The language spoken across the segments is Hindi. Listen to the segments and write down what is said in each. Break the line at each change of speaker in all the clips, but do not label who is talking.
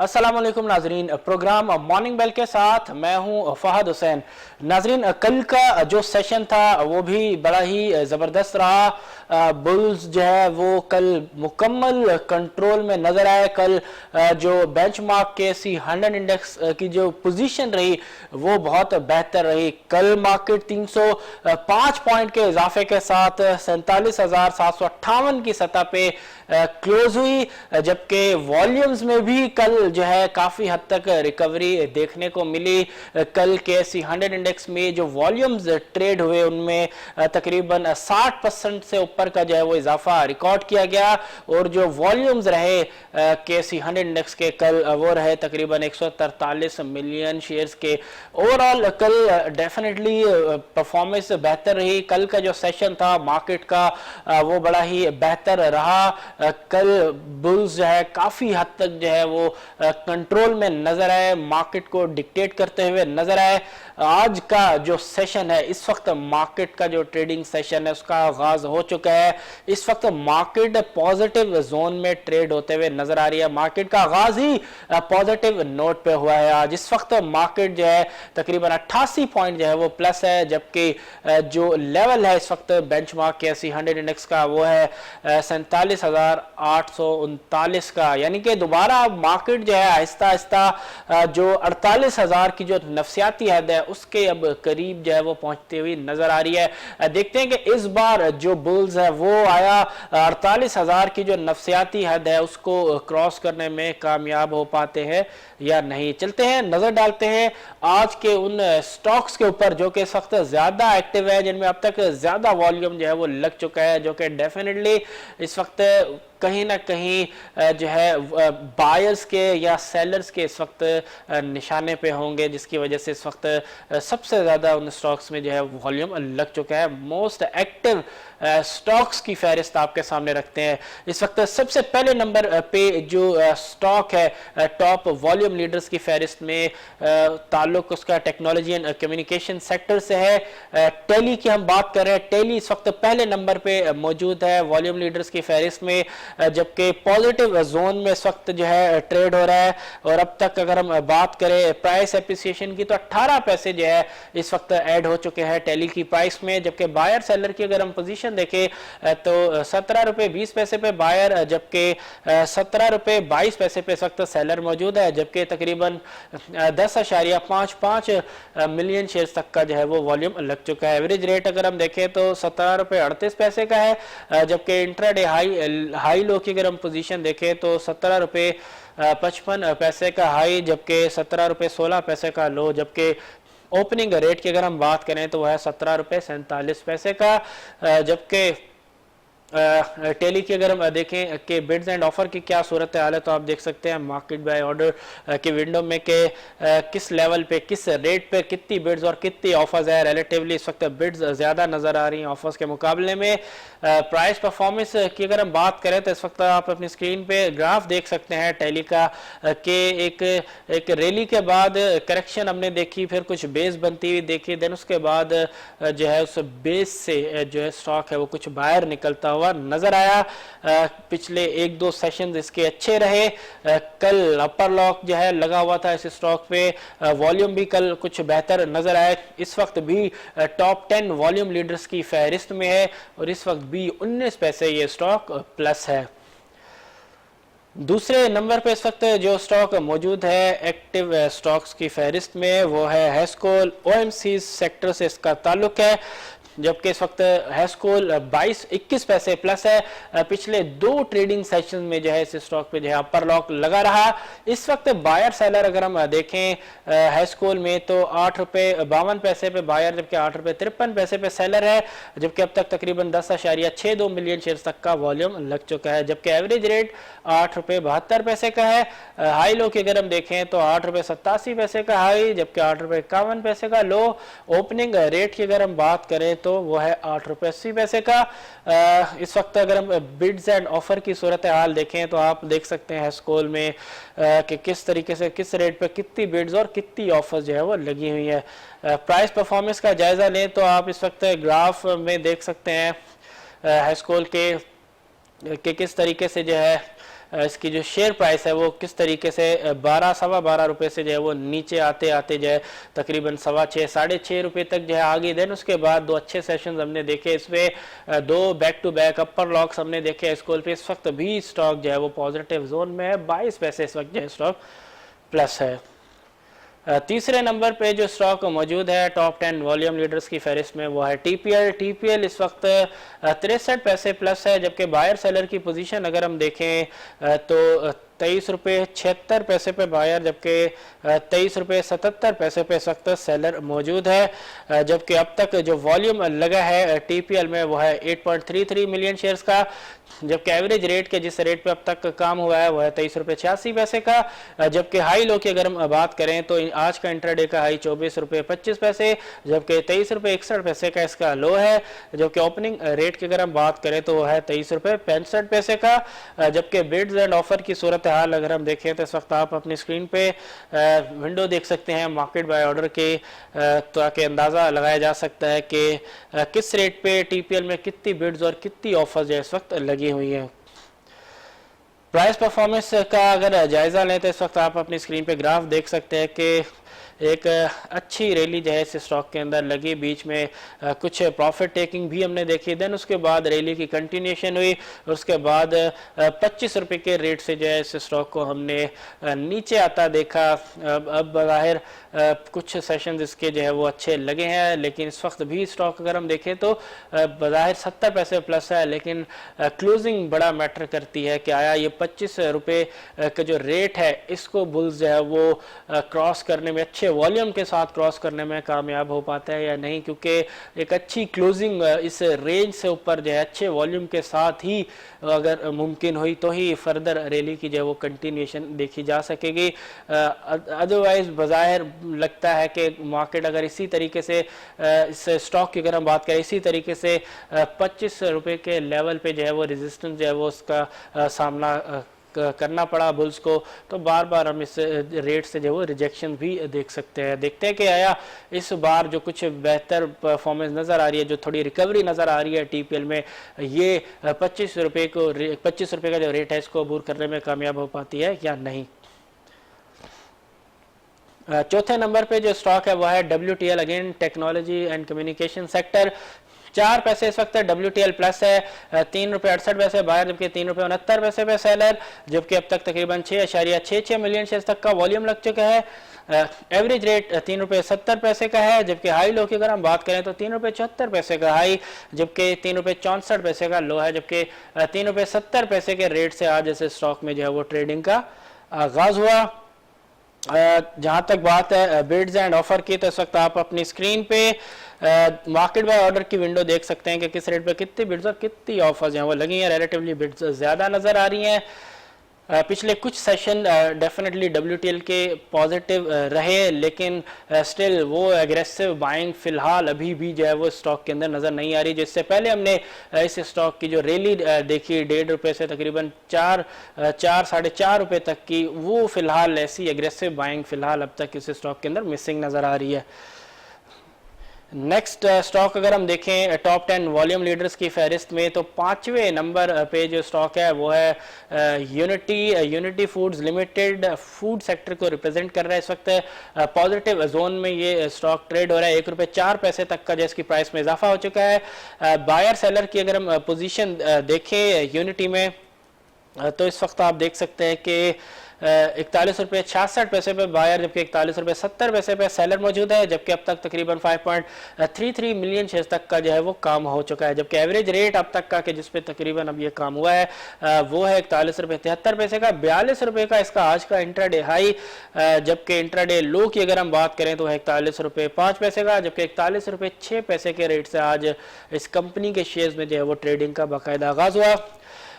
अस्सलाम वालेकुम नाजरीन, प्रोग्राम मॉर्निंग बेल के साथ मैं हूं फहद हुसैन। नाजरीन, कल का जो सेशन था वो भी बड़ा ही ज़बरदस्त रहा। बुल्स जो है वो कल मुकम्मल कंट्रोल में नज़र आए। कल जो बेंचमार्क के KC100 इंडेक्स की जो पोजीशन रही वो बहुत बेहतर रही। कल मार्केट 305 पॉइंट के इजाफे के साथ 47,758 की सतह पे क्लोज हुई, जबकि वॉल्यूम्स में भी कल जो है काफी हद तक रिकवरी देखने को मिली। कल KC100 इंडेक्स में जो वॉल्यूम्स ट्रेड हुए उनमें तकरीबन 60% से ऊपर का जो है वो इजाफा रिकॉर्ड किया गया, और जो वॉल्यूम्स रहे KC100 इंडेक्स के कल वो रहे तकरीबन 143 मिलियन शेयर्स के। ओवरऑल कल डेफिनेटली परफॉर्मेंस बेहतर रही। कल का जो सेशन था मार्केट का वो बड़ा ही बेहतर रहा। कल बुल्स जो है काफी हद तक जो है वो कंट्रोल में नजर आए, मार्केट को डिक्टेट करते हुए नजर आए। आज का जो सेशन है, इस वक्त मार्केट का जो ट्रेडिंग सेशन है उसका आगाज हो चुका है। इस वक्त मार्केट पॉजिटिव जोन में ट्रेड होते हुए नजर आ रही है। मार्केट का आगाज ही पॉजिटिव नोट पे हुआ है। आज इस वक्त मार्केट जो है तकरीबन 88 पॉइंट जो है वो प्लस है, जबकि जो लेवल है इस वक्त बेंचमार्क KC100 इंडेक्स का वो है 47,839 का, यानी कि दोबारा मार्केट जो है आहिस्ता आहिस्ता जो 48,000 की जो नफसियाती हद है उसके अब करीब जो है वो पहुंचती हुई नजर आ रही है। देखते हैं कि इस बार जो बुल्स है वो आया 48,000 की जो नफसियाती हद है उसको क्रॉस करने में कामयाब हो पाते हैं या नहीं। चलते हैं, नजर डालते हैं आज के उन स्टॉक्स के ऊपर जो कि इस वक्त ज्यादा एक्टिव है, जिनमें अब तक ज्यादा वॉल्यूम जो है वो लग चुका है, जो कि डेफिनेटली इस वक्त कहीं ना कहीं जो है बायर्स के या सेलर्स के इस वक्त निशाने पे होंगे, जिसकी वजह से इस वक्त सबसे ज़्यादा उन स्टॉक्स में जो है वॉल्यूम लग चुका है। मोस्ट एक्टिव स्टॉक्स की फहरिस्त आपके सामने रखते हैं। इस वक्त सबसे पहले नंबर पे जो स्टॉक है टॉप वॉल्यूम लीडर्स की फहरिस्त में ताल्लुक उसका टेक्नोलॉजी एंड कम्युनिकेशन सेक्टर से है। टेली की हम बात कर रहे हैं। टेली इस वक्त पहले नंबर पे मौजूद है वॉल्यूम लीडर्स की फहरिस्त में, जबकि पॉजिटिव जोन में इस वक्त जो है ट्रेड हो रहा है। और अब तक अगर हम बात करें प्राइस एप्रिसिएशन की तो 18 पैसे जो है इस वक्त ऐड हो चुके हैं टेली की प्राइस में, जबकि बायर सेलर की अगर हम पोजीशन देखें तो 17 रुपए 20 पैसे पे बायर, जबकि 17 रुपए 22 पैसे पे इस वक्त सेलर मौजूद है, जबकि तकरीबन 10.55 मिलियन शेयर्स तक का जो है वो वॉल्यूम लग चुका है। एवरेज रेट अगर हम देखें तो 17 रुपए 38 पैसे का है, जबकि इंट्राडे हाई लो की अगर हम पोजीशन देखें तो 17 रुपए 55 पैसे का हाई, जबकि 17 रुपए 16 पैसे का लो, जबकि ओपनिंग रेट की अगर हम बात करें तो वह है 17 रुपए 47 पैसे का। जबकि टेली की अगर हम देखें कि बिड्स एंड ऑफर की क्या सूरत हाल है तो आप देख सकते हैं मार्केट बाय ऑर्डर की विंडो में कि किस लेवल पे किस रेट पे कितनी बिड्स और कितनी ऑफर्स है। रिलेटिवली इस वक्त बिड्स ज़्यादा नज़र आ रही हैं ऑफर्स के मुकाबले में। प्राइस परफॉर्मेंस की अगर हम बात करें तो इस वक्त आप अपनी स्क्रीन पे ग्राफ देख सकते हैं टेली का कि एक रैली के बाद करेक्शन हमने देखी, फिर कुछ बेस बनती हुई देखी, देन उसके बाद जो है उस बेस से जो है स्टॉक है वो कुछ बाहर निकलता हुआ नजर आया। पिछले 1-2 सेशंस इसके अच्छे रहे। कल अपर लॉक जो है लगा हुआ था इस स्टॉक पे, वॉल्यूम भी कल कुछ बेहतर नजर आया। इस वक्त भी टॉप 10 वॉल्यूम लीडर्स की फहरिस्त में है और इस वक्त भी 19 पैसे ये स्टॉक प्लस है। दूसरे नंबर पे इस वक्त जो स्टॉक मौजूद है एक्टिव स्टॉक्स की फहरिस्त में वो है हेस्कोल। OMC सेक्टर से इसका ताल्लुक है, जबकि इस वक्त हेस्कोल 22-21 पैसे प्लस है। पिछले 2 ट्रेडिंग सेशन में जो है इस स्टॉक पे जो है अपर लॉक लगा रहा। इस वक्त बायर सेलर अगर हम देखें हेस्कोल में तो 8 रुपए 52 पैसे पे बायर, जबकि 8 रुपए 53 पैसे पे सेलर है, जबकि अब तक तकरीबन 10.62 मिलियन शेयर्स तक का वॉल्यूम लग चुका है, जबकि एवरेज रेट 8 रुपए 72 पैसे का है। हाई लो की अगर हम देखें तो 8 रुपए 87 पैसे का हाई, जबकि 8 रुपए 51 पैसे का लो। ओपनिंग रेट की अगर हम बात करें तो वो है 8 रुपए 80 पैसे का। इस वक्त अगर हम बिड्स एंड ऑफर की सूरत हाल देखें तो आप देख सकते हैं हेस्कोल में कि किस तरीके से किस रेट पे कितनी बिड्स और कितनी ऑफर्स जो है वो लगी हुई है। प्राइस परफॉर्मेंस का जायजा लें तो आप इस वक्त ग्राफ में देख सकते हैं हेस्कोल के किस तरीके से जो है इसकी जो शेयर प्राइस है वो किस तरीके से 12 सवा 12 रुपये से जो है वो नीचे आते आते जो है तकरीबन 6.25 6.5 रुपये तक जो है आ गई। देन उसके बाद दो अच्छे सेशंस हमने देखे, इसमें दो back to back upper locks हमने देखे स्कूल पे। इस वक्त भी स्टॉक जो है वो पॉजिटिव जोन में है, 22 पैसे इस वक्त जो है स्टॉक प्लस है। तीसरे नंबर पे जो स्टॉक मौजूद है टॉप 10 वॉल्यूम लीडर्स की फहरिस्त में वो है टीपीएल। टीपीएल इस वक्त 63 पैसे प्लस है, जबकि बायर सेलर की पोजीशन अगर हम देखें तो 23 रुपये 76 पैसे पे बायर, जबकि 23 रुपये 77 पैसे पे इस वक्त सेलर मौजूद है। जबकि अब तक जो वॉल्यूम लगा है टीपीएल में वो है 8.33 मिलियन शेयर्स का, जबकि एवरेज रेट के जिस रेट पे अब तक काम हुआ है वो है 23 रुपये 86 पैसे का। जबकि हाई लो की अगर हम बात करें तो आज का इंट्राडे का हाई 24 रुपये 25 पैसे, जबकि 23 रुपये 61 पैसे का इसका लो है। जबकि ओपनिंग रेट की अगर हम बात करें तो वो है 23 रुपये 65 पैसे का। जबकि बिड्स एंड ऑफर की सूरत हाल अगर हम देखें तो इस वक्त आप अपनी स्क्रीन पे विंडो देख सकते हैं मार्केट बाय ऑर्डर के, ताकि अंदाज़ा लगाया जा सकता है कि किस रेट पे टीपीएल में कितनी बिड्स और कितनी ऑफर्स इस वक्त लगी हुई हैं। प्राइस परफॉर्मेंस का अगर जायज़ा लें तो इस वक्त आप अपनी स्क्रीन पे ग्राफ देख सकते हैं कि एक अच्छी रैली जो है इस स्टॉक के अंदर लगी, बीच में कुछ प्रॉफिट टेकिंग भी हमने देखी। देन उसके बाद रैली की कंटिन्यूशन हुई और उसके बाद 25 रुपये के रेट से जो है इस स्टॉक को हमने नीचे आता देखा। अब बाहर कुछ सेशंस इसके जो है वो अच्छे लगे हैं, लेकिन इस वक्त भी स्टॉक अगर हम देखें तो बाहर 70 पैसे प्लस है, लेकिन क्लोजिंग बड़ा मैटर करती है कि आया ये 25 रुपये का जो रेट है इसको बुल्स जो है वो क्रॉस करने में, अच्छे वॉल्यूम के साथ क्रॉस करने में कामयाब हो पाता है या नहीं, क्योंकि एक अच्छी क्लोजिंग इस रेंज से ऊपर जो है अच्छे वॉल्यूम के साथ ही अगर मुमकिन हुई तो ही फर्दर रैली की जो है वो कंटिन्यूशन देखी जा सकेगी। अदरवाइज बाज़ाहिर लगता है कि मार्केट अगर इसी तरीके से इस स्टॉक की अगर हम बात करें इसी तरीके से 25 रुपये के लेवल पे जो है वो रेजिस्टेंस जो है वो उसका सामना करना पड़ा बुल्स को, तो बार बार हम इस रेट से जो वो रिजेक्शन भी देख सकते हैं। देखते हैं कि आया इस बार जो कुछ बेहतर परफॉर्मेंस नज़र आ रही है, जो थोड़ी रिकवरी नज़र आ रही है टीपीएल में, ये 25 रुपये का जो रेट है इसको अबूर करने में कामयाब हो पाती है या नहीं। चौथे नंबर पे जो स्टॉक है वह है WTL, again technology and communication sector. 4 पैसे इस वक्त WTL प्लस है, 3 रुपये 68 पैसे बायर, जबकि 3 रुपये 69 पैसे पे सेलर। जबकि अब तक तकरीबन 6.66 मिलियन शेयर्स तक का वॉल्यूम लग चुका है। एवरेज रेट 3 रुपये 70 पैसे का है, जबकि हाई लो की अगर हम बात करें तो 3 रुपये 74 पैसे का हाई, जबकि 3 रुपये 64 पैसे का लो है। जबकि 3 रुपये 70 पैसे के रेट से आज इस स्टॉक में जो है वो ट्रेडिंग का आगाज हुआ। जहाँ तक बात है बिड्स एंड ऑफर की, तो इस वक्त आप अपनी स्क्रीन पे मार्केट बाय ऑर्डर की विंडो देख सकते हैं कि किस रेट पे कितनी बिड्स और कितनी ऑफर्स हैं वो लगी हैं। रिलेटिवली बिड्स ज़्यादा नज़र आ रही हैं। पिछले कुछ सेशन डेफिनेटली WTL के पॉजिटिव रहे, लेकिन स्टिल वो एग्रेसिव बाइंग फिलहाल अभी भी जो है वो स्टॉक के अंदर नज़र नहीं आ रही। जिससे पहले हमने इस स्टॉक की जो रैली देखी 1.5 रुपये से तकरीबन 4 साढ़े 4 रुपये तक की, वो फिलहाल ऐसी एग्रेसिव बाइंग फिलहाल अब तक इस स्टॉक के अंदर मिसिंग नज़र आ रही है। नेक्स्ट स्टॉक अगर हम देखें टॉप 10 वॉल्यूम लीडर्स की फहरिस्त में, तो 5वें नंबर पे जो स्टॉक है वो है unity foods limited. Food sector को रिप्रेजेंट कर रहा है। इस वक्त पॉजिटिव जोन में ये स्टॉक ट्रेड हो रहा है। 1 रुपये 4 पैसे तक का जिसकी प्राइस में इजाफा हो चुका है। बायर सेलर की अगर हम पोजीशन देखें यूनिटी में, तो इस वक्त आप देख सकते हैं कि 41 रुपये 66 पैसे पे बायर, जबकि 41 रुपये 70 पैसे पे सेलर मौजूद है। जबकि अब तक तकरीबन 5.33 मिलियन शेयर्स तक का जो है वो काम हो चुका है। जबकि एवरेज रेट अब तक का कि जिस पे तकरीबन अब ये काम हुआ है वो है 41 रुपये 73 पैसे का। 42 रुपये का इसका आज का इंट्राडे हाई, जबकि इंट्राडे लो की अगर हम बात करें तो है 41 रुपये 5 पैसे का। जबकि 41 रुपये 6 पैसे के रेट से आज इस कंपनी के शेयर्स में जो है वो ट्रेडिंग का बाकायदा आगाज हुआ।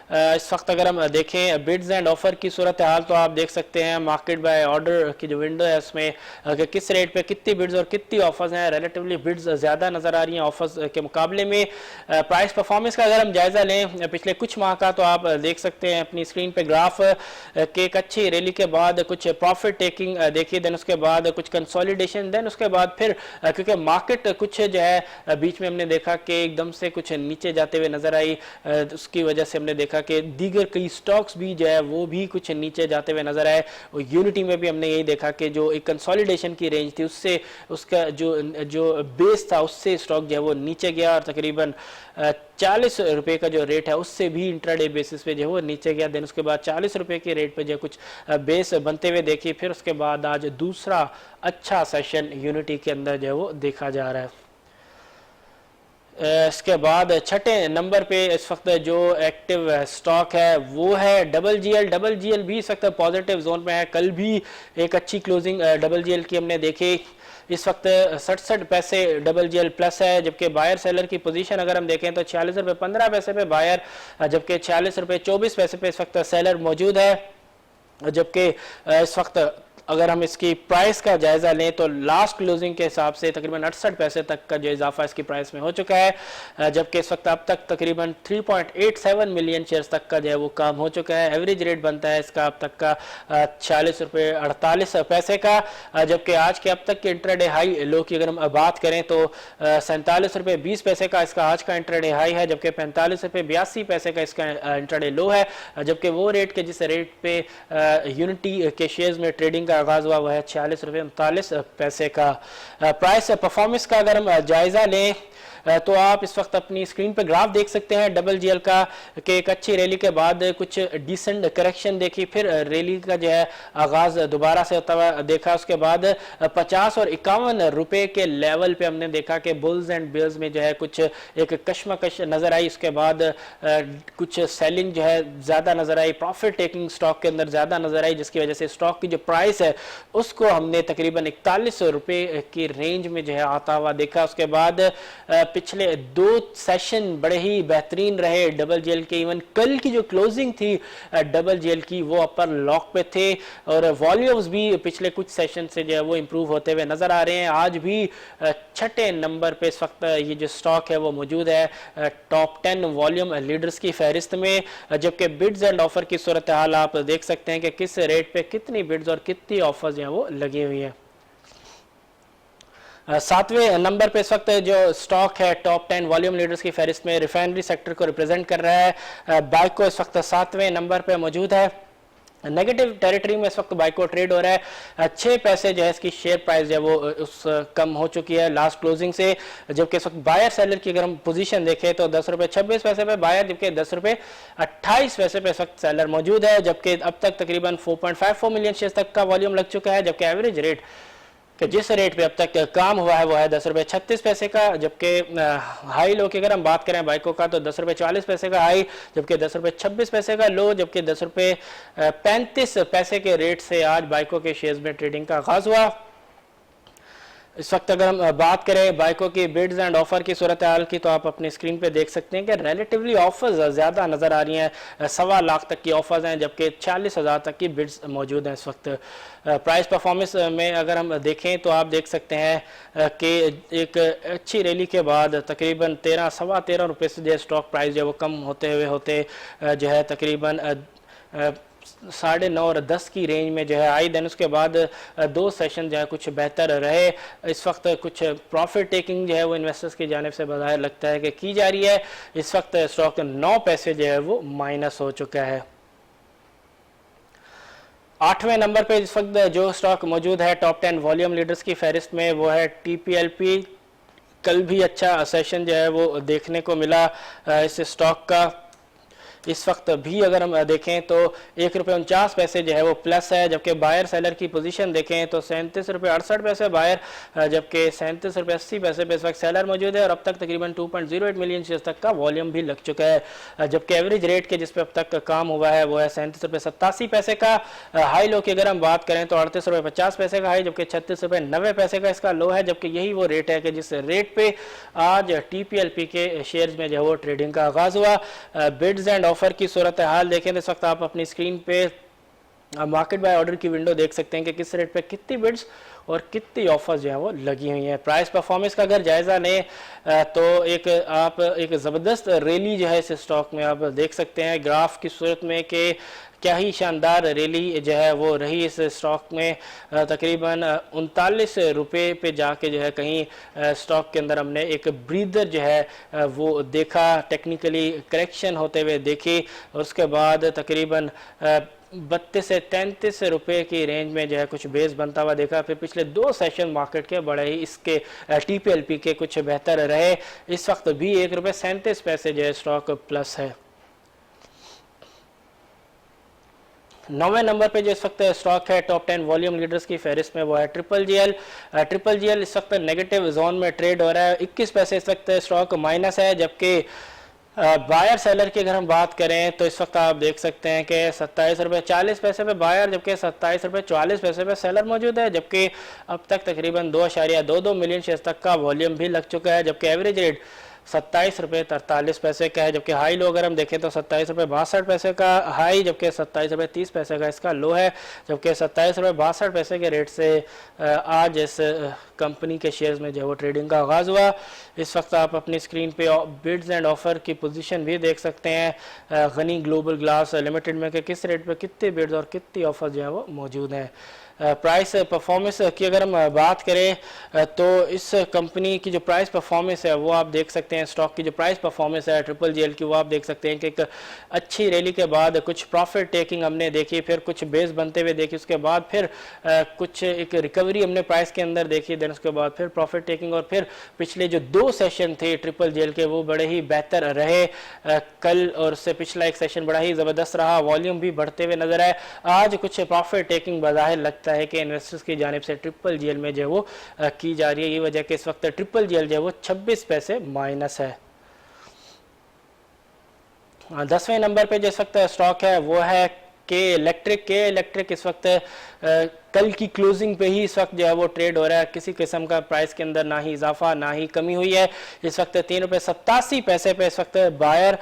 इस वक्त अगर हम देखें बिड्स एंड ऑफर की सूरत हाल तो आप देख सकते हैं मार्केट बाय ऑर्डर की जो विंडो है उसमें किस रेट पे कितनी बिड्स और कितनी ऑफर्स हैं। रिलेटिवली बिड्स ज़्यादा नज़र आ रही हैं ऑफर्स के मुकाबले में। प्राइस परफॉर्मेंस का अगर हम जायज़ा लें पिछले कुछ माह का तो आप देख सकते हैं अपनी स्क्रीन पे ग्राफ के एक अच्छी रैली के बाद कुछ प्रॉफिट टेकिंग देखी, देन उसके बाद कुछ कंसोलिडेशन, देन उसके बाद फिर क्योंकि मार्केट कुछ जो है बीच में हमने देखा कि एकदम से कुछ नीचे जाते हुए नजर आई, उसकी वजह से हमने देखा कि दीगर कई स्टॉक्स भी जो है वो भी कुछ नीचे जाते हुए नजर आए। यूनिटी में भी हमने यही देखा कि जो एक कंसोलिडेशन की रेंज थी उससे उसका जो बेस था उससे स्टॉक जो है वो नीचे गया और तकरीबन 40 रुपए का जो रेट है उससे भी इंट्राडे बेसिस पे जो है वो नीचे गया। देन उसके बाद 40 रुपए के रेट पे जो कुछ बेस बनते हुए देखी, फिर उसके बाद आज दूसरा अच्छा सेशन यूनिटी के अंदर जो है वो देखा जा रहा है। इसके बाद छठे नंबर पे इस वक्त जो एक्टिव स्टॉक है वो है डबल जीएल भी इस वक्त पॉजिटिव जोन में है। कल भी एक अच्छी क्लोजिंग डबल जीएल की हमने देखी। इस वक्त 67 पैसे डबल जीएल प्लस है, जबकि बायर सेलर की पोजीशन अगर हम देखें तो 46 रुपये 15 पैसे पे बायर, जबकि 46 रुपये 24 पैसे पे इस वक्त सेलर मौजूद है। जबकि इस वक्त अगर हम इसकी प्राइस का जायजा लें तो लास्ट क्लोजिंग के हिसाब से तकरीबन 68 पैसे तक का जो इजाफा इसकी प्राइस में हो चुका है, जबकि इस वक्त अब तक तकरीबन 3.87 मिलियन शेयर्स तक का जो है वो काम हो चुका है। एवरेज रेट बनता है इसका अब तक का 46 रुपये 48 पैसे का, जबकि आज के अब तक के इंट्राडे हाई लो की अगर हम बात करें तो 47 रुपये 20 पैसे का इसका आज का इंट्राडे हाई है, जबकि 45 रुपये 82 पैसे का इसका इंट्राडे लो है। जबकि वो रेट के जिस रेट पे यूनिटी के शेयर्स में ट्रेडिंग का आगाज हुआ वह है 46 रुपये 39 पैसे का। प्राइस परफॉर्मेंस का अगर हम जायजा लें तो आप इस वक्त अपनी स्क्रीन पर ग्राफ देख सकते हैं डबल जीएल का कि एक अच्छी रैली के बाद कुछ डिसेंट करेक्शन देखी, फिर रैली का जो है आगाज दोबारा से होता हुआ देखा। उसके बाद 50 और 51 रुपए के लेवल पे हमने देखा कि बुल्स एंड बेयर्स में जो है कुछ एक कशमकश नजर आई। उसके बाद कुछ सेलिंग जो है ज्यादा नजर आई, प्रॉफिट टेकिंग स्टॉक के अंदर ज्यादा नजर आई, जिसकी वजह से स्टॉक की जो प्राइस है उसको हमने तकरीबन 41 रुपए की रेंज में जो है आता हुआ देखा। उसके बाद पिछले दो सेशन बड़े ही बेहतरीन रहे डबल जीएल के। इवन कल की जो क्लोजिंग थी डबल जीएल की वो अपर लॉक पे थे और वॉल्यूम्स भी पिछले कुछ सेशन से जो है वो इंप्रूव होते हुए नजर आ रहे हैं। आज भी छठे नंबर पे इस वक्त ये जो स्टॉक है वो मौजूद है टॉप 10 वॉल्यूम लीडर्स की फहरिस्त में, जबकि बिड्स एंड ऑफर की सूरत हाल आप देख सकते हैं कि किस रेट पे कितनी बिड्स और कितनी ऑफर्स जो है वो लगी हुई है। सातवें नंबर पे इस वक्त जो स्टॉक है टॉप 10 वॉल्यूम लीडर्स की फहरिस्त में रिफाइनरी सेक्टर को रिप्रेजेंट कर रहा है। बाइको इस वक्त 7वें नंबर पे मौजूद है। नेगेटिव टेरिटरी में इस वक्त बाइको ट्रेड हो रहा है। 6 पैसे जो है इसकी शेयर प्राइस जो है वो उस कम हो चुकी है लास्ट क्लोजिंग से, जबकि इस वक्त बायर सेलर की अगर हम पोजीशन देखें तो 10 रुपये 26 पैसे पे बायर, जबकि 10 रुपये 28 पैसे पे इस वक्त सेलर मौजूद है। जबकि अब तक तकरीबन 4.54 मिलियन शेयर तक का वॉल्यूम लग चुका है, जबकि एवरेज रेट कि जिस रेट पे अब तक काम हुआ है वो है 10 रुपये 36 पैसे का। जबकि हाई लो की अगर हम बात करें बाइको का तो 10 रुपये 40 पैसे का हाई, जबकि 10 रुपये 26 पैसे का लो, जबकि 10 रुपये 35 पैसे के रेट से आज बाइको के शेयर्स में ट्रेडिंग का आगाज हुआ। इस वक्त अगर हम बात करें बाइको की बिड्स एंड ऑफर की सूरत हाल की तो आप अपनी स्क्रीन पे देख सकते हैं कि रिलेटिवली ऑफर्स ज़्यादा नज़र आ रही हैं। 1.25 लाख तक की ऑफर्स हैं, जबकि 40,000 तक की बिड्स मौजूद हैं इस वक्त। प्राइस परफॉर्मेंस में अगर हम देखें तो आप देख सकते हैं कि एक अच्छी रैली के बाद तकरीबन 13-13.25 रुपये से जो स्टॉक प्राइस जो है वो कम होते जो है तकरीबन 9.5 और 10 की रेंज में जो है आई। देन उसके बाद 2 सेशन जो है कुछ बेहतर रहे। इस वक्त कुछ प्रॉफिट टेकिंग जो है वो इन्वेस्टर्स की जानिब से बज़ाहिर लगता है कि की जा रही है। इस वक्त स्टॉक 9 पैसे जो है वो माइनस हो चुका है। 8वें नंबर पे इस वक्त जो स्टॉक मौजूद है टॉप 10 वॉल्यूम लीडर्स की फहरिस्त में वो है TPLP। कल भी अच्छा सेशन जो है वो देखने को मिला इस स्टॉक का। इस वक्त भी अगर हम देखें तो 1 रुपये 49 पैसे जो है वो प्लस है, जबकि बायर सेलर की पोजीशन देखें तो 37 रुपये 68 पैसे बायर, जबकि 37 रुपये 80 पैसे पे इस वक्त सेलर मौजूद है और अब तक तकरीबन 2.08 मिलियन शेयर्स तक का वॉल्यूम भी लग चुका है। जबकि एवरेज रेट के जिस पे अब तक काम हुआ है वो है 37 रुपये 87 पैसे का। हाई लो की अगर हम बात करें तो 38 रुपये 50 पैसे का हाई, जबकि 36 रुपये 90 पैसे का इसका लो है। जबकि यही वो रेट है कि जिस रेट पे आज TPLP के शेयर्स में जो है वो ट्रेडिंग का आगाज हुआ। बिड्स एंड ऑफर की सूरत हाल देखें तो इस वक्त आप अपनी स्क्रीन पे मार्केट बाय ऑर्डर की विंडो देख सकते हैं कि किस रेट पे कितनी बिड्स और कितनी ऑफर्स जो है वो लगी हुई हैं। प्राइस परफॉर्मेंस का अगर जायज़ा लें तो आप एक ज़बरदस्त रैली जो है इस स्टॉक में आप देख सकते हैं ग्राफ की सूरत में कि क्या ही शानदार रैली जो है वो रही इस स्टॉक में। तकरीबन 39 रुपये पे जाके जो है कहीं स्टॉक के अंदर हमने एक ब्रीदर जो है वो देखा, टेक्निकली करेक्शन होते हुए देखी और उसके बाद तकरीबन 32 से 33 रुपए की रेंज में जो है कुछ बेस बनता हुआ देखा। फिर पिछले 2 सेशन मार्केट के बड़े ही इसके टीपीएलपी के कुछ बेहतर रहे। इस वक्त भी ₹1.37 जो है स्टॉक प्लस है। 9वें नंबर पे जो इस वक्त स्टॉक है टॉप 10 वॉल्यूम लीडर्स की फहरिस्त में वो है ट्रिपल जीएल। ट्रिपल जीएल इस वक्त नेगेटिव जोन में ट्रेड हो रहा है, 21 पैसे इस वक्त स्टॉक माइनस है। जबकि बायर सेलर की अगर हम बात करें तो इस वक्त आप देख सकते हैं कि ₹27.40 पे बायर, जबकि ₹27.44 पे सेलर मौजूद है। जबकि अब तक तकरीबन 2.22 मिलियन शेयर्स तक का वॉल्यूम भी लग चुका है। जबकि एवरेज रेट ₹27.43 का है। जबकि हाई लो अगर हम देखें तो ₹27.62 का हाई, जबकि ₹27.30 का इसका लो है। जबकि ₹27.62 के रेट से आज इस कंपनी के शेयर्स में जो है वो ट्रेडिंग का आगाज़ हुआ। इस वक्त आप अपनी स्क्रीन पे बिड्स एंड ऑफर की पोजीशन भी देख सकते हैं गनी ग्लोबल ग्लास लिमिटेड में कि किस रेट पे कितने बिड्स और कितनी ऑफर जो है वो मौजूद हैं। प्राइस परफॉर्मेंस की अगर हम बात करें तो इस कंपनी की जो प्राइस परफॉर्मेंस है वो आप देख सकते हैं। स्टॉक की जो प्राइस परफॉर्मेंस है ट्रिपल जीएल की वो आप देख सकते हैं कि एक अच्छी रैली के बाद कुछ प्रॉफिट टेकिंग हमने देखी, फिर कुछ बेस बनते हुए देखी, उसके बाद फिर कुछ एक रिकवरी हमने प्राइस के अंदर देखी, देन उसके बाद फिर प्रॉफिट टेकिंग और फिर पिछले जो 2 सेशन थे ट्रिपल जीएल के वो बड़े ही बेहतर रहे। कल और उससे पिछला एक सेशन बड़ा ही ज़बरदस्त रहा, वॉल्यूम भी बढ़ते हुए नजर आए। आज कुछ प्रॉफिट टेकिंग बज़ाहिर लगता है कि इन्वेस्टर्स की जानिब से ट्रिपल जीएल में जो है वो की जा रही है। ये वजह कि इस वक्त ट्रिपल जीएल जो है वो 26 पैसे माइनस है। 10वें नंबर पे जो इस वक्त स्टॉक है वो है के इलेक्ट्रिक इस वक्त कल की क्लोजिंग पे ही इस वक्त जो है वो ट्रेड हो रहा है। किसी किस्म का प्राइस के अंदर ना ही इजाफा ना ही कमी हुई है। इस वक्त ₹3.87 पे इस वक्त बायर,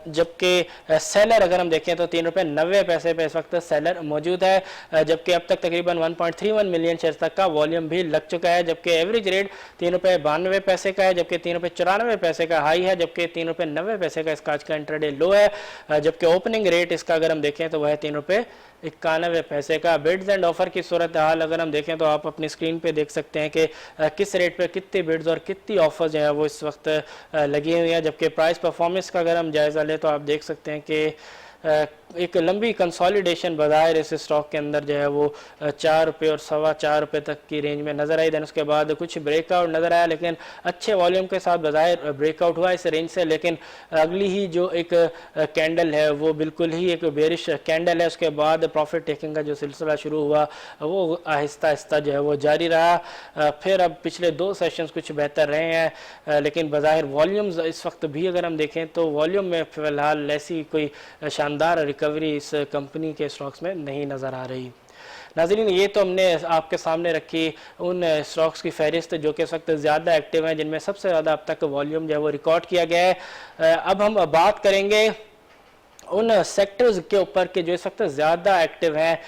जबकि सेलर अगर हम देखें तो ₹3.90 पे इस वक्त सेलर मौजूद है। जबकि अब तक तकरीबन 1.31 मिलियन शेयर तक का वॉल्यूम भी लग चुका है। जबकि एवरेज रेट ₹3.92 का है, जबकि ₹3.94 का हाई है, जबकि ₹3.90 का इसका आज का इंट्राडे लो है। जबकि ओपनिंग रेट इसका अगर हम देखें तो वह है ₹3.91 का। बिड्स एंड ऑफर की सूरत हाल अगर हम देखें तो आप अपनी स्क्रीन पे देख सकते हैं कि किस रेट पे कितनी बिड्स और कितनी ऑफर जो है वो इस वक्त लगी हुई है। जबकि प्राइस परफॉर्मेंस का अगर हम जायज़ा लें तो आप देख सकते हैं कि एक लंबी कंसोलिडेशन बाजार इस स्टॉक के अंदर जो है वो ₹4 और ₹4.25 तक की रेंज में नज़र आई। देन उसके बाद कुछ ब्रेकआउट नज़र आया, लेकिन अच्छे वॉल्यूम के साथ बाजार ब्रेकआउट हुआ इस रेंज से। लेकिन अगली ही जो एक कैंडल है वो बिल्कुल ही एक बेरिश कैंडल है। उसके बाद प्रॉफिट टेकिंग का जो सिलसिला शुरू हुआ वो आहिस्ता आहिस्ता जो है वो जारी रहा। फिर अब पिछले 2 सेशंस कुछ बेहतर रहे हैं, लेकिन बाज़ाहिर वॉल्यूम्स इस वक्त भी अगर हम देखें तो वॉल्यूम में फ़िलहाल ऐसी कोई शानदार रिकवरी इस कंपनी के स्टॉक्स में नहीं नज़र आ रही। नाज़रीन, ये तो हमने आपके सामने रखी उन स्टॉक्स की फहरिस्त जो कि इस वक्त ज़्यादा एक्टिव हैं, जिनमें सबसे ज़्यादा अब तक वॉल्यूम जो है वो रिकॉर्ड किया गया है। अब हम बात करेंगे उन सेक्टर्स के ऊपर के जो इस वक्त ज़्यादा एक्टिव हैं।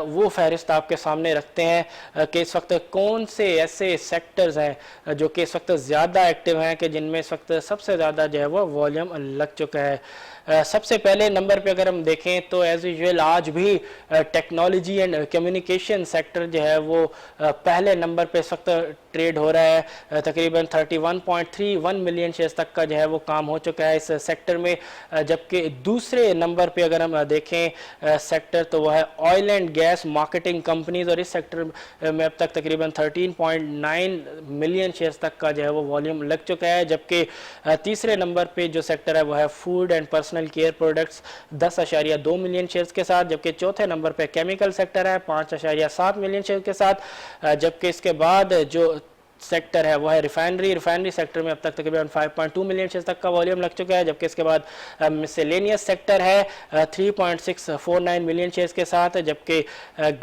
वो फहरिस्त आपके सामने रखते हैं कि इस वक्त कौन से ऐसे सेक्टर्स हैं जो कि इस वक्त ज़्यादा एक्टिव हैं कि जिनमें इस वक्त सबसे ज़्यादा जो है वो वॉल्यूम लग चुका है। सबसे पहले नंबर पे अगर हम देखें तो एज यूजुअल आज भी टेक्नोलॉजी एंड कम्युनिकेशन सेक्टर जो है वो पहले नंबर पे इस वक्त ट्रेड हो रहा है। तकरीबन 31.31 मिलियन शेयर्स तक का जो है वो काम हो चुका है इस सेक्टर में। जबकि दूसरे नंबर पे अगर हम देखें सेक्टर तो वह है oil and gas marketing companies, और इस सेक्टर में अब तक तकरीबन 13.9 मिलियन शेयर्स तक का जो है वो वॉल्यूम लग चुका है। जबकि तीसरे नंबर पे जो सेक्टर है वह है food and personal care products 10.2 million shares के साथ। जबकि चौथे नंबर पे केमिकल सेक्टर है 5.7 मिलियन शेयर के साथ। जबकि इसके बाद जो सेक्टर है वो है रिफाइनरी सेक्टर में अब तक तकरीबन 5.2 मिलियन शेयर्स तक का वॉल्यूम लग चुका है, जबकि इसके बाद मिसलेनियस सेक्टर है 3.649 मिलियन शेयर्स के साथ, जबकि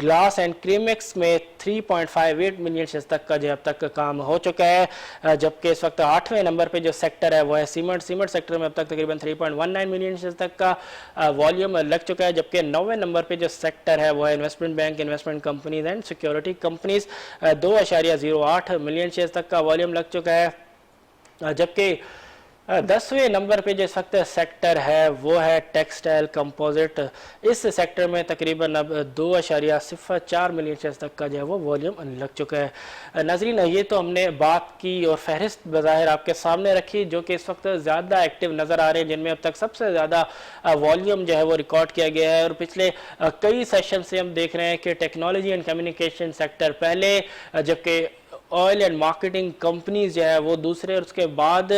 ग्लास एंड क्रीमिक्स में 3.58 मिलियन शेयर्स तक का जो अब तक काम हो चुका है, जबकि इस वक्त 8वें नंबर पे जो सेक्टर है वो है सीमेंट सेक्टर में अब तक तकरीबन 3.19 मिलियन शेयर्स तक का वॉल्यूम लग चुका है, जबकि 9वें नंबर पे जो सेक्टर है वो है investment bank, investment companies and security companies, 2.08 million shares तक का वॉल्यूम लग चुका है, जबकि 10वें नंबर पे जो इस वक्त सेक्टर है वो है टेक्सटाइल कंपोजिट। इस सेक्टर में तकरीबन अब 2.04 मिलियन शेयर्स तक का जो है वो वॉल्यूम लग चुका है। नाज़रीन, ये तो हमने बात की और फहरिस्त बज़ाहिर आपके सामने रखी जो कि इस वक्त ज़्यादा एक्टिव नज़र आ रहे हैं, जिनमें अब तक सबसे ज़्यादा वॉल्यूम जो है वो रिकॉर्ड किया गया है। और पिछले कई सेशन से हम देख रहे हैं कि टेक्नोलॉजी एंड कम्युनिकेशन सेक्टर पहले, जबकि ऑयल एंड मार्केटिंग कंपनीज जो है वो दूसरे, और उसके बाद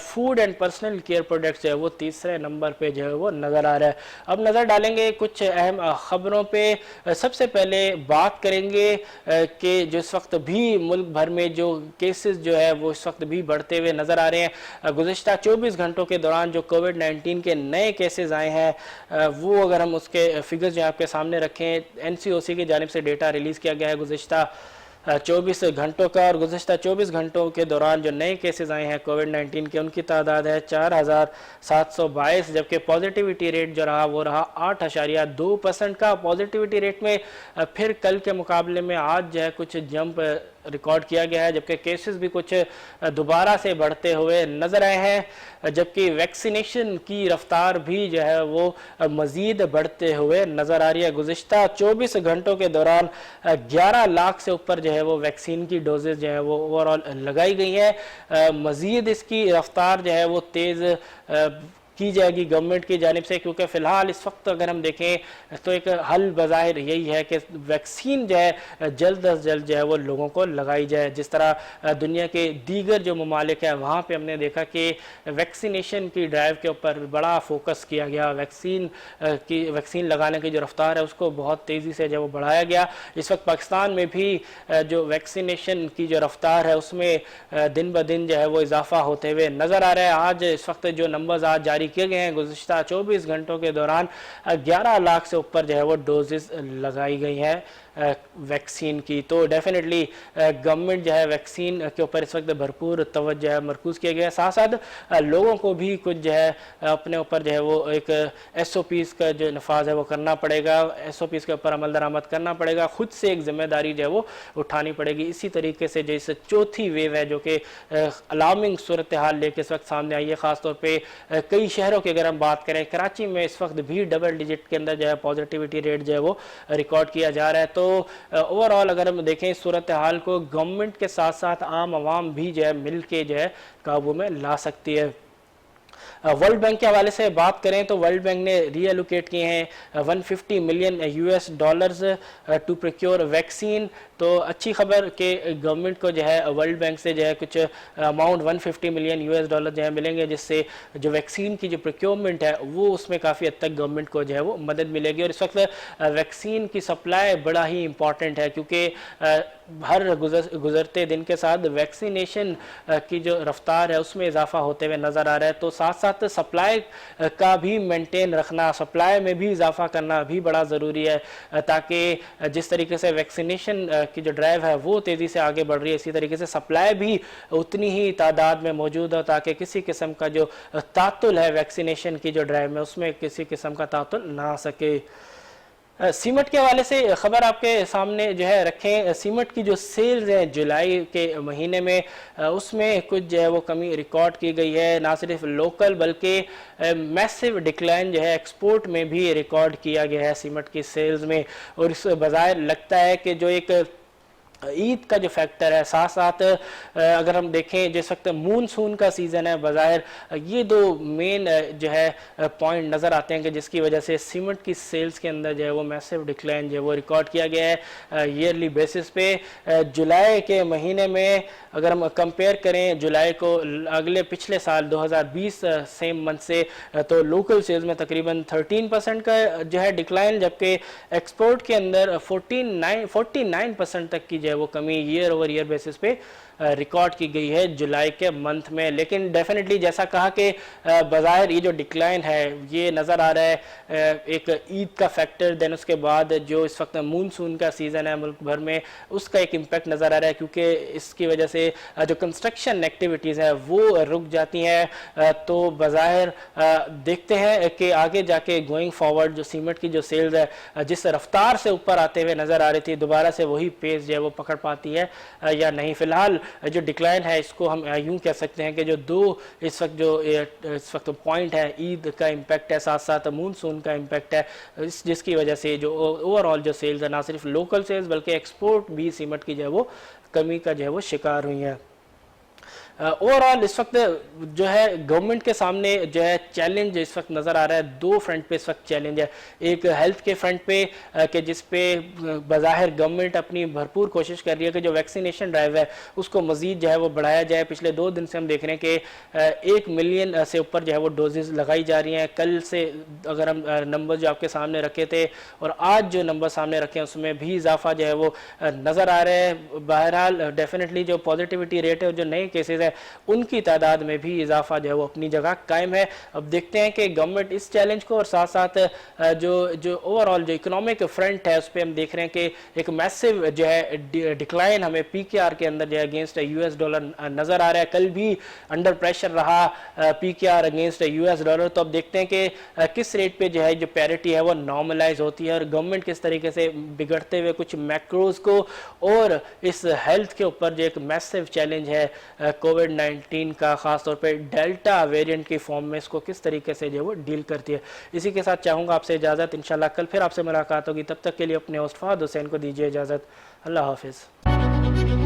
food and personal care products जो है वो तीसरे नंबर पे जो है वो नज़र आ रहा है। अब नज़र डालेंगे कुछ अहम ख़बरों पे। सबसे पहले बात करेंगे कि जो इस वक्त भी मुल्क भर में जो केसेस जो है वो इस वक्त भी बढ़ते हुए नज़र आ रहे हैं। गुज़िश्ता 24 घंटों के दौरान जो कोविड-19 के नए केसेस आए हैं वो अगर हम उसके फिगर्स जो आपके सामने रखें, NCOC की जानिब से डेटा रिलीज़ किया गया है गुज़िश्ता 24 घंटों का, और गुज़िश्ता 24 घंटों के दौरान जो नए केसेस आए हैं कोविड-19 के उनकी तादाद है 4722, जबकि पॉजिटिविटी रेट जो रहा वो रहा 8.2% का। पॉजिटिविटी रेट में फिर कल के मुकाबले में आज जो है कुछ जंप रिकॉर्ड किया गया है, जबकि केसेस भी कुछ दोबारा से बढ़ते हुए नज़र आए हैं, जबकि वैक्सीनेशन की रफ्तार भी जो है वो मज़ीद बढ़ते हुए नज़र आ रही है। गुज़िश्ता 24 घंटों के दौरान 11 लाख से ऊपर जो है वो वैक्सीन की डोजेज जो है वो ओवरऑल लगाई गई है। मज़ीद इसकी रफ्तार जो है वो तेज़ की जाएगी गवर्नमेंट की जानिब से, क्योंकि फ़िलहाल इस वक्त अगर हम देखें तो एक हल बज़ाहिर यही है कि वैक्सीन जो है जल्द अज जल्द जो है वो लोगों को लगाई जाए। जिस तरह दुनिया के दीगर जो ममालिक हैं वहाँ पे हमने देखा कि वैक्सीनेशन की ड्राइव के ऊपर बड़ा फोकस किया गया, वैक्सीन लगाने की जो रफ्तार है उसको बहुत तेज़ी से जो वो बढ़ाया गया। इस वक्त पाकिस्तान में भी जो वैक्सीनेशन की जो रफ्तार है उसमें दिन ब दिन जो है वो इजाफा होते हुए नज़र आ रहा है। आज इस वक्त जो नंबर्स आज जारी किए गए हैं, गुज़िश्ता 24 घंटों के दौरान 11 लाख से ऊपर जो है वो डोजेस लगाई गई हैं वैक्सीन की। तो डेफिनेटली गवर्नमेंट जो है वैक्सीन के ऊपर इस वक्त भरपूर तवज्जो है मरकूज़ किया गया है। साथ साथ लोगों को भी कुछ जो है अपने ऊपर जो है वो एक SOPs का जो नफाज है वो करना पड़ेगा, SOPs के ऊपर अमल दरामद करना पड़ेगा, खुद से एक जिम्मेदारी जो है वो उठानी पड़ेगी। इसी तरीके से जैसे चौथी वेव है जो कि अलार्मिंग सूरत हाल लेके इस वक्त सामने आई है, ख़ासतौर पर कई शहरों की अगर हम बात करें, कराची में इस वक्त भी डबल डिजिट के अंदर जो है पॉजिटिविटी रेट जो है वो रिकॉर्ड किया जा रहा है। तो ओवरऑल अगर हम देखें सूरत हाल को, गवर्नमेंट के साथ साथ आम आवाम भी जो है मिल के जो है काबू में ला सकती है। वर्ल्ड बैंक के हवाले से बात करें तो वर्ल्ड बैंक ने रीएलोकेट किए हैं 150 million US$ to procure vaccine. तो अच्छी खबर कि गवर्नमेंट को जो है वर्ल्ड बैंक से जो है कुछ अमाउंट 150 मिलियन US$ जो है मिलेंगे, जिससे जो वैक्सीन की जो प्रोक्योरमेंट है वो उसमें काफ़ी हद तक गवर्नमेंट को जो है वो मदद मिलेगी। और इस वक्त वैक्सीन की सप्लाई बड़ा ही इंपॉर्टेंट है, क्योंकि हर गुजरते दिन के साथ वैक्सीनेशन की जो रफ्तार है उसमें इजाफा होते हुए नज़र आ रहा है। तो साथ साथ सप्लाई का भी मेंटेन रखना, सप्लाई में भी इजाफा करना भी बड़ा ज़रूरी है, ताकि जिस तरीके से वैक्सीनेशन की जो ड्राइव है वो तेज़ी से आगे बढ़ रही है, इसी तरीके से सप्लाई भी उतनी ही तादाद में मौजूद हो, ताकि किसी किस्म का जो तातुल है वैक्सीनेशन की जो ड्राइव में उसमें किसी किस्म का तातुल ना आ सके। सीमेंट के हवाले से खबर आपके सामने जो है रखें। सीमेंट की जो सेल्स हैं जुलाई के महीने में उसमें कुछ जो है वो कमी रिकॉर्ड की गई है, ना सिर्फ लोकल बल्कि मैसिव डिक्लाइन जो है एक्सपोर्ट में भी रिकॉर्ड किया गया है सीमेंट की सेल्स में। और इस बज़ाहिर लगता है कि जो एक ईद का जो फैक्टर है, साथ साथ अगर हम देखें जिस वक्त मूनसून का सीज़न है, बज़ाहिर ये दो मेन जो है पॉइंट नज़र आते हैं कि जिसकी वजह से सीमेंट की सेल्स के अंदर जो है वो मैसिव डिक्लाइन जो है वो रिकॉर्ड किया गया है ईयरली बेसिस पे। जुलाई के महीने में अगर हम कंपेयर करें जुलाई को अगले पिछले साल 2020 सेम मंथ से, तो लोकल सेल्स में तकरीबन 13% का जो है डिक्लाइन, जबकि एक्सपोर्ट के अंदर 49% तक की जो है वो कमी ईयर ओवर ईयर बेसिस पे रिकॉर्ड की गई है जुलाई के मंथ में। लेकिन डेफिनेटली जैसा कहा कि बाज़ाहिर ये जो डिक्लाइन है ये नज़र आ रहा है एक ईद का फैक्टर, देन उसके बाद जो इस वक्त मानसून का सीज़न है मुल्क भर में उसका एक इम्पैक्ट नज़र आ रहा है, क्योंकि इसकी वजह से जो कंस्ट्रक्शन एक्टिविटीज़ हैं वो रुक जाती हैं। तो बाज़ाहिर देखते हैं कि आगे जाके गोइंग फॉरवर्ड जो सीमेंट की जो सेल्स है जिस रफ्तार से ऊपर आते हुए नज़र आ रही थी दोबारा से वही पेस जो है वो पकड़ पाती है या नहीं। फिलहाल जो डिक्लाइन है इसको हम यूं कह सकते हैं कि जो दो इस वक्त पॉइंट है, ईद का इम्पैक्ट है, साथ साथ मानसून का इम्पैक्ट है, जिसकी वजह से जो ओवरऑल जो सेल्स है ना सिर्फ लोकल सेल्स बल्कि एक्सपोर्ट भी सीमेंट की जो है वो कमी का जो है वो शिकार हुई है। ओवरऑल इस वक्त जो है गवर्नमेंट के सामने जो है चैलेंज इस वक्त नज़र आ रहा है, दो फ्रंट पे इस वक्त चैलेंज है। एक हेल्थ के फ्रंट पे कि जिस पे बाज़ाहिर गवर्नमेंट अपनी भरपूर कोशिश कर रही है कि जो वैक्सीनेशन ड्राइव है उसको मज़ीद जो है वो बढ़ाया जाए। पिछले 2 दिन से हम देख रहे हैं कि 1 मिलियन से ऊपर जो है वो डोजेज़ लगाई जा रही हैं। कल से अगर हम नंबर जो आपके सामने रखे थे और आज जो नंबर सामने रखे हैं उसमें भी इजाफा जो है वो नज़र आ रहा है। बहरहाल डेफिनेटली जो पॉजिटिविटी रेट है और जो नए केसेज उनकी तादाद में भी इजाफा जो है वो अपनी जगह कायम है। अब देखते हैं कि गवर्नमेंट इस चैलेंज को और साथ साथ जो ओवरऑल जो इकोनॉमिक फ्रंट है उस पर हम देख रहे हैं कि एक मैसिव जो है डिक्लाइन हमें पीकेआर के अंदर जो है अगेंस्ट यूएस डॉलर नजर आ रहा है। कल भी अंडर प्रेशर रहा पीकेआर अगेंस्ट यूएस डॉलर। तो अब देखते हैं कि किस रेट पे जो है जो पैरिटी है वो नॉर्मलाइज होती है और गवर्नमेंट किस तरीके से बिगड़ते हुए कुछ मैक्रोज को और इस हेल्थ के ऊपर जो एक मैसिव चैलेंज है कोविड-19 का खासतौर पे डेल्टा वेरिएंट की फॉर्म में इसको किस तरीके से जो वो डील करती है। इसी के साथ चाहूँगा आपसे इजाज़त, इंशाल्लाह कल फिर आपसे मुलाकात होगी। तब तक के लिए अपने होस्ट फहद हुसैन को दीजिए इजाज़त। अल्लाह हाफिज़।